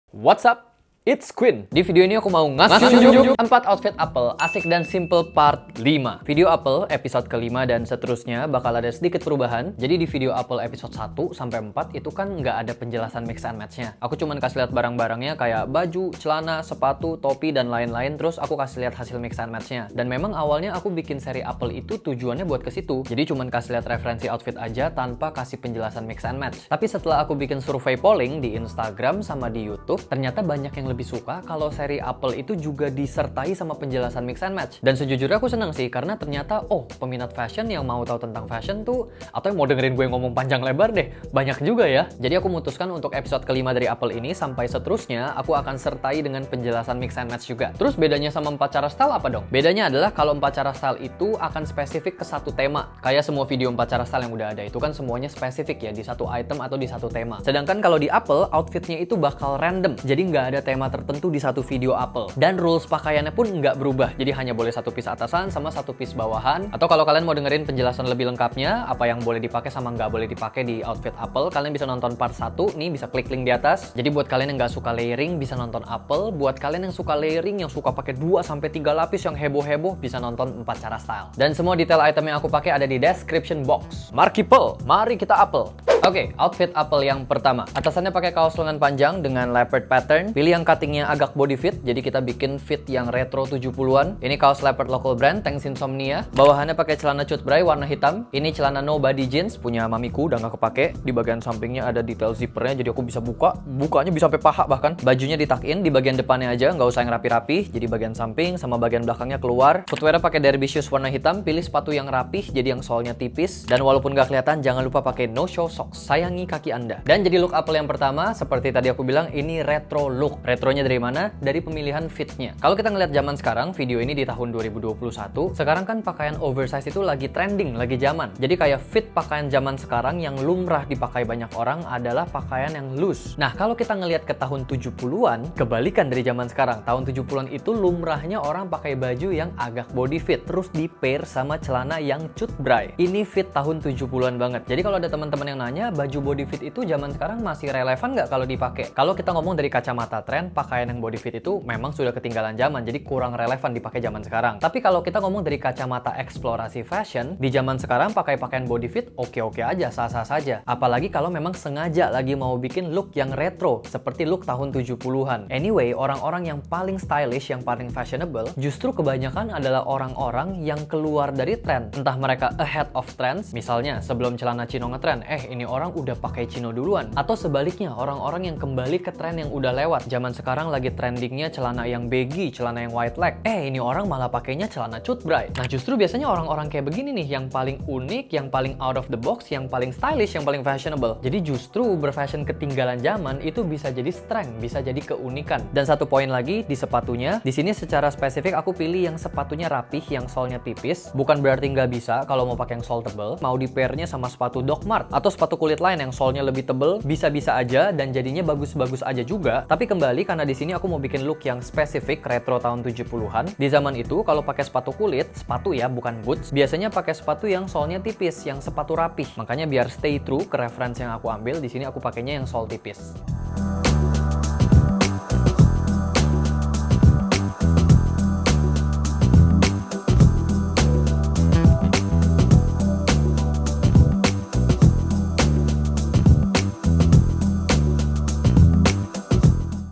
What's up? It's Quinn. Di video ini aku mau ngasih 4 outfit Apple asik dan simple part 5. Video Apple episode kelima dan seterusnya bakal ada sedikit perubahan. Jadi di video Apple episode 1 sampai 4 itu kan nggak ada penjelasan mix and match-nya. Aku cuman kasih lihat barang-barangnya kayak baju, celana, sepatu, topi, dan lain-lain. Terus aku kasih lihat hasil mix and match-nya. Dan memang awalnya aku bikin seri Apple itu tujuannya buat ke situ. Jadi cuman kasih lihat referensi outfit aja tanpa kasih penjelasan mix and match. Tapi setelah aku bikin survei polling di Instagram sama di YouTube, ternyata banyak yang lebih suka kalau seri Apple itu juga disertai sama penjelasan mix and match. Dan sejujurnya aku seneng sih karena ternyata peminat fashion yang mau tahu tentang fashion tuh, atau yang mau dengerin gue ngomong panjang lebar deh, banyak juga ya. Jadi aku memutuskan untuk episode kelima dari Apple ini sampai seterusnya aku akan sertai dengan penjelasan mix and match juga. Terus bedanya sama 4 cara style apa dong? Bedanya adalah kalau 4 cara style itu akan spesifik ke satu tema. Kayak semua video 4 cara style yang udah ada itu kan semuanya spesifik ya di satu item atau di satu tema. Sedangkan kalau di Apple outfitnya itu bakal random. Jadi nggak ada tema tertentu di satu video Apple. Dan rules pakaiannya pun nggak berubah. Jadi hanya boleh satu piece atasan sama satu piece bawahan. Atau kalau kalian mau dengerin penjelasan lebih lengkapnya, apa yang boleh dipakai sama nggak boleh dipakai di outfit Apple, kalian bisa nonton part 1. Nih bisa klik link di atas. Jadi buat kalian yang nggak suka layering bisa nonton Apple. Buat kalian yang suka layering, yang suka pakai 2-3 lapis yang heboh-heboh, bisa nonton 4 cara style. Dan semua detail item yang aku pakai ada di description box. Markipel, mari kita Apple. Oke, outfit Apple yang pertama. Atasannya pakai kaos lengan panjang dengan leopard pattern. Pilih yang cuttingnya agak body fit, jadi kita bikin fit yang retro 70-an. Ini kaos leopard local brand, Thanks Insomnia. Bawahannya pakai celana cut bray warna hitam. Ini celana nobody jeans, punya mamiku, udah nggak kepake. Di bagian sampingnya ada detail zippernya, jadi aku bisa bukanya bisa sampai paha bahkan. Bajunya dituck in, di bagian depannya aja, nggak usah yang rapi-rapi. Jadi bagian samping sama bagian belakangnya keluar. Footwearnya pakai derby shoes warna hitam. Pilih sepatu yang rapih, jadi yang soalnya tipis. Dan walaupun nggak kelihatan, jangan lupa pakai no show socks. Sayangi kaki Anda. Dan jadi look Apple yang pertama, seperti tadi aku bilang, ini retro look. Retronya dari mana? Dari pemilihan fitnya. Kalau kita ngeliat zaman sekarang, video ini di tahun 2021, sekarang kan pakaian oversize itu lagi trending, lagi zaman. Jadi kayak fit pakaian zaman sekarang yang lumrah dipakai banyak orang adalah pakaian yang loose. Nah, kalau kita ngeliat ke tahun 70-an, kebalikan dari zaman sekarang. Tahun 70-an itu lumrahnya orang pakai baju yang agak body fit, terus di pair sama celana yang cut bray. Ini fit tahun 70-an banget. Jadi kalau ada teman-teman yang nanya, baju body fit itu zaman sekarang masih relevan nggak kalau dipakai? Kalau kita ngomong dari kacamata tren, pakaian yang body fit itu memang sudah ketinggalan zaman, jadi kurang relevan dipakai zaman sekarang. Tapi kalau kita ngomong dari kacamata eksplorasi fashion, di zaman sekarang pakai pakaian body fit oke-oke aja, sah-sah saja. Apalagi kalau memang sengaja lagi mau bikin look yang retro, seperti look tahun 70-an. Anyway, orang-orang yang paling stylish, yang paling fashionable, justru kebanyakan adalah orang-orang yang keluar dari tren. Entah mereka ahead of trends, misalnya sebelum celana chino ngetren, ini orang udah pakai chino duluan. Atau sebaliknya, orang-orang yang kembali ke tren yang udah lewat. Zaman sekarang lagi trendingnya celana yang baggy, celana yang wide leg. Ini orang malah pakainya celana cut bray. Nah, justru biasanya orang-orang kayak begini nih yang paling unik, yang paling out of the box, yang paling stylish, yang paling fashionable. Jadi justru berfashion ketinggalan zaman itu bisa jadi strength, bisa jadi keunikan. Dan satu poin lagi di sepatunya. Di sini secara spesifik aku pilih yang sepatunya rapih, yang solnya tipis. Bukan berarti nggak bisa kalau mau pakai yang sol tebel. Mau di pairnya sama sepatu Doc Mart atau sepatu kulit lain yang solnya lebih tebel, bisa-bisa aja dan jadinya bagus-bagus aja juga. Tapi kembali karena di sini aku mau bikin look yang spesifik retro tahun 70-an. Di zaman itu kalau pakai sepatu kulit, sepatu ya bukan boots, biasanya pakai sepatu yang solnya tipis, yang sepatu rapih. Makanya biar stay true ke referensi yang aku ambil, di sini aku pakainya yang sol tipis.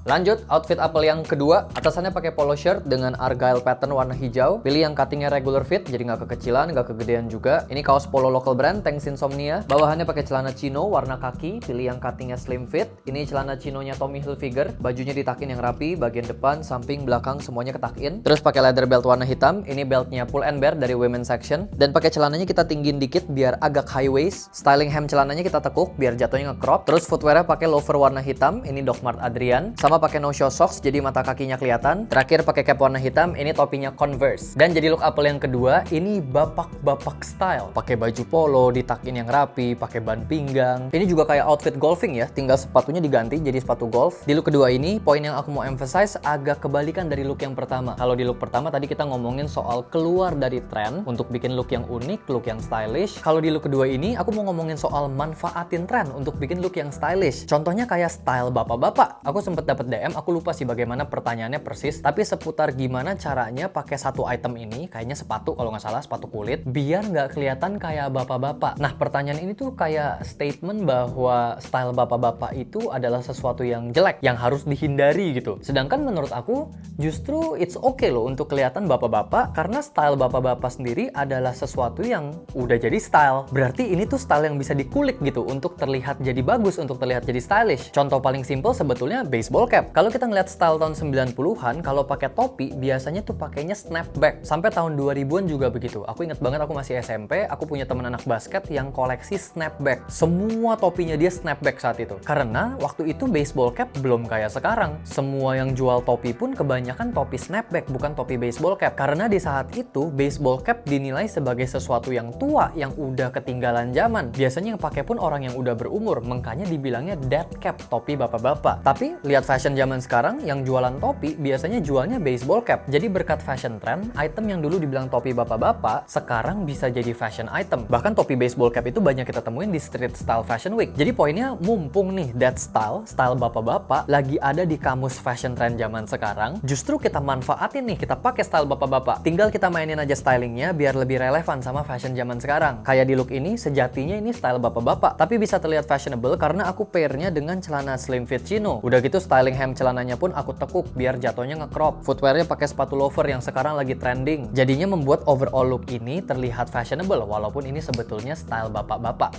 Lanjut, outfit Apple yang kedua. Atasannya pakai polo shirt dengan argyle pattern warna hijau. Pilih yang cuttingnya regular fit, jadi nggak kekecilan, nggak kegedean juga. Ini kaos polo local brand, Thanks Insomnia. Bawahannya pakai celana chino warna kaki. Pilih yang cuttingnya slim fit. Ini celana chinonya Tommy Hilfiger. Bajunya ditakin yang rapi, bagian depan, samping, belakang semuanya ketakin. Terus pakai leather belt warna hitam. Ini beltnya pull and bear dari women section. Dan pakai celananya kita tinggiin dikit biar agak high waist. Styling hem celananya kita tekuk biar jatuhnya nge-crop. Terus footwearnya pakai loafer warna hitam. Ini Doc Mart Adrian. Sama pakai no show socks jadi mata kakinya kelihatan. Terakhir pakai cap warna hitam, ini topinya Converse. Dan jadi look Apple yang kedua, ini bapak-bapak style. Pakai baju polo, ditakin yang rapi, pakai ban pinggang. Ini juga kayak outfit golfing ya, tinggal sepatunya diganti jadi sepatu golf. Di look kedua ini, poin yang aku mau emphasize agak kebalikan dari look yang pertama. Kalau di look pertama tadi kita ngomongin soal keluar dari tren untuk bikin look yang unik, look yang stylish. Kalau di look kedua ini, aku mau ngomongin soal manfaatin tren untuk bikin look yang stylish. Contohnya kayak style bapak-bapak. Aku sempat dapat sempet DM, aku lupa sih bagaimana pertanyaannya persis, tapi seputar gimana caranya pakai satu item ini, kayaknya sepatu kalau nggak salah, sepatu kulit, biar nggak kelihatan kayak bapak-bapak. Nah, pertanyaan ini tuh kayak statement bahwa style bapak-bapak itu adalah sesuatu yang jelek, yang harus dihindari gitu. Sedangkan menurut aku, justru it's okay loh untuk kelihatan bapak-bapak, karena style bapak-bapak sendiri adalah sesuatu yang udah jadi style. Berarti ini tuh style yang bisa dikulik gitu, untuk terlihat jadi bagus, untuk terlihat jadi stylish. Contoh paling simple sebetulnya baseball cap. Kalau kita ngeliat style tahun 90-an, kalau pakai topi, biasanya tuh pakainya snapback. Sampai tahun 2000-an juga begitu. Aku inget banget, aku masih SMP, aku punya teman anak basket yang koleksi snapback. Semua topinya dia snapback saat itu. Karena waktu itu baseball cap belum kayak sekarang. Semua yang jual topi pun kebanyakan topi snapback, bukan topi baseball cap. Karena di saat itu, baseball cap dinilai sebagai sesuatu yang tua, yang udah ketinggalan zaman. Biasanya yang pakai pun orang yang udah berumur, makanya dibilangnya dead cap, topi bapak-bapak. Tapi lihat fashion zaman sekarang, yang jualan topi biasanya jualnya baseball cap. Jadi berkat fashion trend, item yang dulu dibilang topi bapak-bapak sekarang bisa jadi fashion item. Bahkan topi baseball cap itu banyak kita temuin di Street Style Fashion Week. Jadi poinnya, mumpung nih that style bapak-bapak lagi ada di kamus fashion trend zaman sekarang, justru kita manfaatin nih, kita pakai style bapak-bapak. Tinggal kita mainin aja stylingnya biar lebih relevan sama fashion zaman sekarang. Kayak di look ini, sejatinya ini style bapak-bapak, tapi bisa terlihat fashionable karena aku pairnya dengan celana slim fit chino. Udah gitu styling hem celananya pun aku tekuk biar jatuhnya nge-crop. Footwearnya pakai sepatu loafer yang sekarang lagi trending. Jadinya membuat overall look ini terlihat fashionable walaupun ini sebetulnya style bapak-bapak.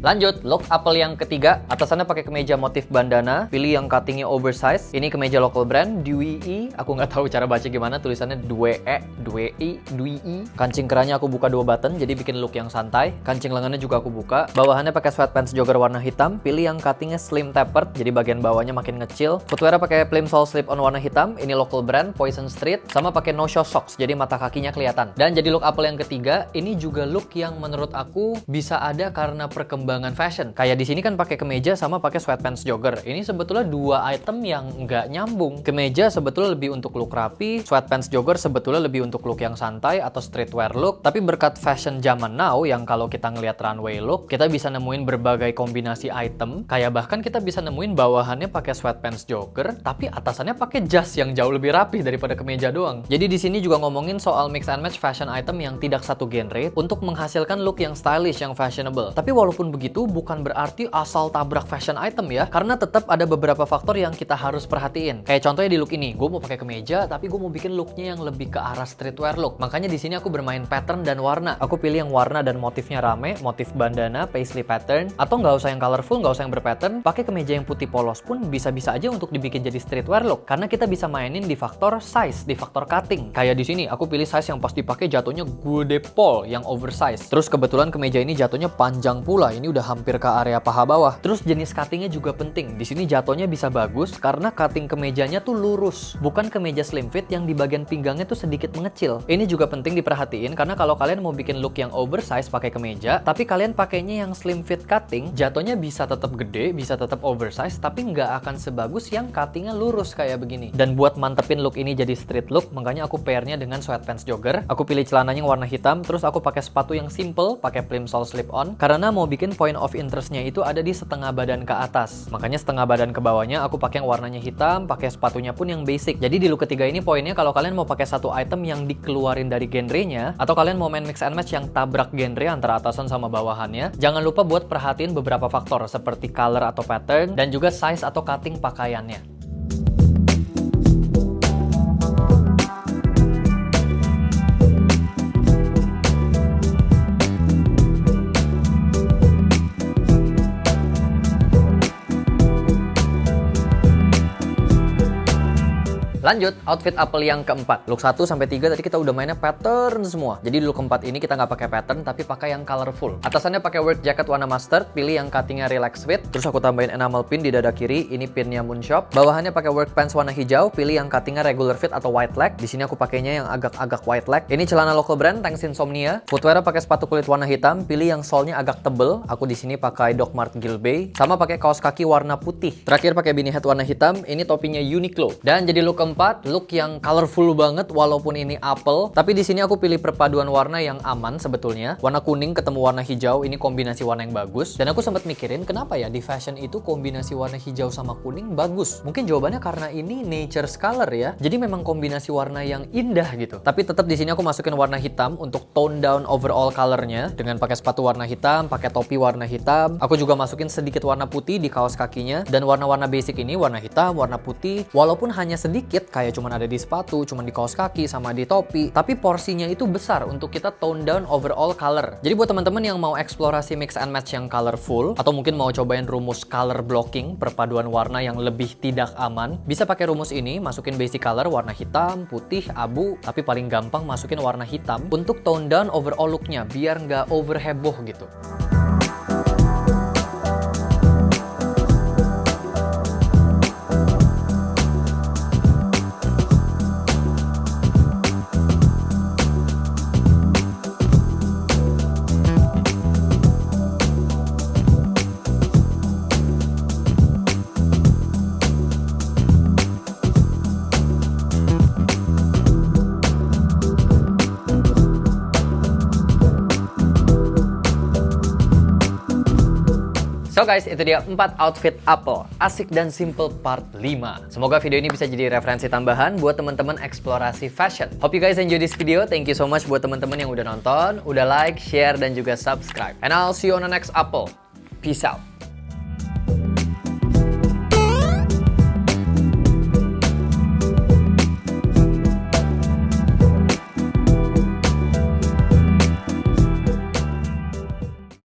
Lanjut, look apel yang ketiga. Atasannya pakai kemeja motif bandana, pilih yang cuttingnya oversize. Ini kemeja local brand, Dwi. Aku nggak tahu cara baca gimana, tulisannya Dwi. Kancing kerahnya aku buka 2 button, jadi bikin look yang santai. Kancing lengannya juga aku buka. Bawahannya pakai sweatpants jogger warna hitam, pilih yang cuttingnya slim tapered, jadi bagian bawahnya makin ngecil. Footwear pakai plimsoll slip-on warna hitam, ini local brand, Poison Street. Sama pakai no-show socks, jadi mata kakinya kelihatan. Dan jadi look apel yang ketiga, ini juga look yang menurut aku bisa ada karena perkembangan fashion. Kayak di sini kan pakai kemeja sama pakai sweatpants jogger. Ini sebetulnya 2 item yang nggak nyambung. Kemeja sebetulnya lebih untuk look rapi, sweatpants jogger sebetulnya lebih untuk look yang santai atau streetwear look. Tapi berkat fashion zaman now yang kalau kita ngelihat runway look, kita bisa nemuin berbagai kombinasi item. Kayak bahkan kita bisa nemuin bawahannya pakai sweatpants jogger, tapi atasannya pakai jas yang jauh lebih rapi daripada kemeja doang. Jadi di sini juga ngomongin soal mix and match fashion item yang tidak satu genre untuk menghasilkan look yang stylish, yang fashionable. Tapi walaupun begitu, bukan berarti asal tabrak fashion item ya, karena tetap ada beberapa faktor yang kita harus perhatiin. Kayak contohnya di look ini, gue mau pakai kemeja, tapi gue mau bikin looknya yang lebih ke arah streetwear look. Makanya di sini aku bermain pattern dan warna. Aku pilih yang warna dan motifnya rame, motif bandana, paisley pattern, atau nggak usah yang colorful, nggak usah yang berpattern. Pakai kemeja yang putih polos pun bisa-bisa aja untuk dibikin jadi streetwear look, karena kita bisa mainin di faktor size, di faktor cutting. Kayak di sini, aku pilih size yang pas dipakai jatuhnya gede pol, yang oversize. Terus kebetulan kemeja ini jatuhnya panjang pula, ini udah hampir ke area paha bawah. Terus jenis cuttingnya juga penting. Di sini jatuhnya bisa bagus karena cutting kemejanya tuh lurus, bukan kemeja slim fit yang di bagian pinggangnya tuh sedikit mengecil. Ini juga penting diperhatiin karena kalau kalian mau bikin look yang oversize pakai kemeja, tapi kalian pakainya yang slim fit cutting, jatuhnya bisa tetap gede, bisa tetap oversize, tapi nggak akan sebagus yang cuttingnya lurus kayak begini. Dan buat mantepin look ini jadi street look, makanya aku pairnya dengan sweatpants jogger. Aku pilih celananya warna hitam, terus aku pakai sepatu yang simple, pakai plimsoll slip-on, karena mau bikin point of interestnya itu ada di setengah badan ke atas. Makanya setengah badan ke bawahnya aku pakai yang warnanya hitam, pakai sepatunya pun yang basic. Jadi di look ketiga ini poinnya kalau kalian mau pakai satu item yang dikeluarin dari genrenya, atau kalian mau main mix and match yang tabrak genre antara atasan sama bawahannya, jangan lupa buat perhatiin beberapa faktor seperti color atau pattern, dan juga size atau cutting pakaiannya. Lanjut, outfit Apple yang keempat. Look 1 sampai 3 tadi kita udah mainnya pattern semua. Jadi di look keempat ini kita nggak pakai pattern tapi pakai yang colorful. Atasannya pakai work jacket warna mustard, pilih yang cuttingnya relax fit. Terus aku tambahin enamel pin di dada kiri, ini pinnya Moonshop. Bawahannya pakai work pants warna hijau, pilih yang cuttingnya regular fit atau white leg. Di sini aku pakainya yang agak-agak white leg. Ini celana local brand Thanks Insomnia. Footwear pakai sepatu kulit warna hitam, pilih yang solnya agak tebel. Aku di sini pakai Doc Mart Gilbey. Sama pakai kaos kaki warna putih. Terakhir pakai beanie hat warna hitam. Ini topinya Uniqlo. Dan jadi look keempat, look yang colorful banget walaupun ini Apple. Tapi di sini aku pilih perpaduan warna yang aman sebetulnya. Warna kuning ketemu warna hijau, ini kombinasi warna yang bagus. Dan aku sempat mikirin kenapa ya di fashion itu kombinasi warna hijau sama kuning bagus. Mungkin jawabannya karena ini nature's color ya. Jadi memang kombinasi warna yang indah gitu. Tapi tetap di sini aku masukin warna hitam untuk tone down overall colornya dengan pakai sepatu warna hitam, pakai topi warna hitam. Aku juga masukin sedikit warna putih di kaos kakinya dan warna-warna basic ini warna hitam, warna putih. Walaupun hanya sedikit kayak cuman ada di sepatu, cuman di kaos kaki sama di topi, tapi porsinya itu besar untuk kita tone down overall color. Jadi buat teman-teman yang mau eksplorasi mix and match yang colorful atau mungkin mau cobain rumus color blocking, perpaduan warna yang lebih tidak aman, bisa pakai rumus ini, masukin basic color warna hitam, putih, abu, tapi paling gampang masukin warna hitam untuk tone down overall looknya biar nggak over heboh gitu. So guys, itu dia 4 outfit Apple, asik dan simple part 5. Semoga video ini bisa jadi referensi tambahan buat teman-teman eksplorasi fashion. Hope you guys enjoy this video. Thank you so much buat teman-teman yang udah nonton, udah like, share, dan juga subscribe. And I'll see you on the next Apple. Peace out.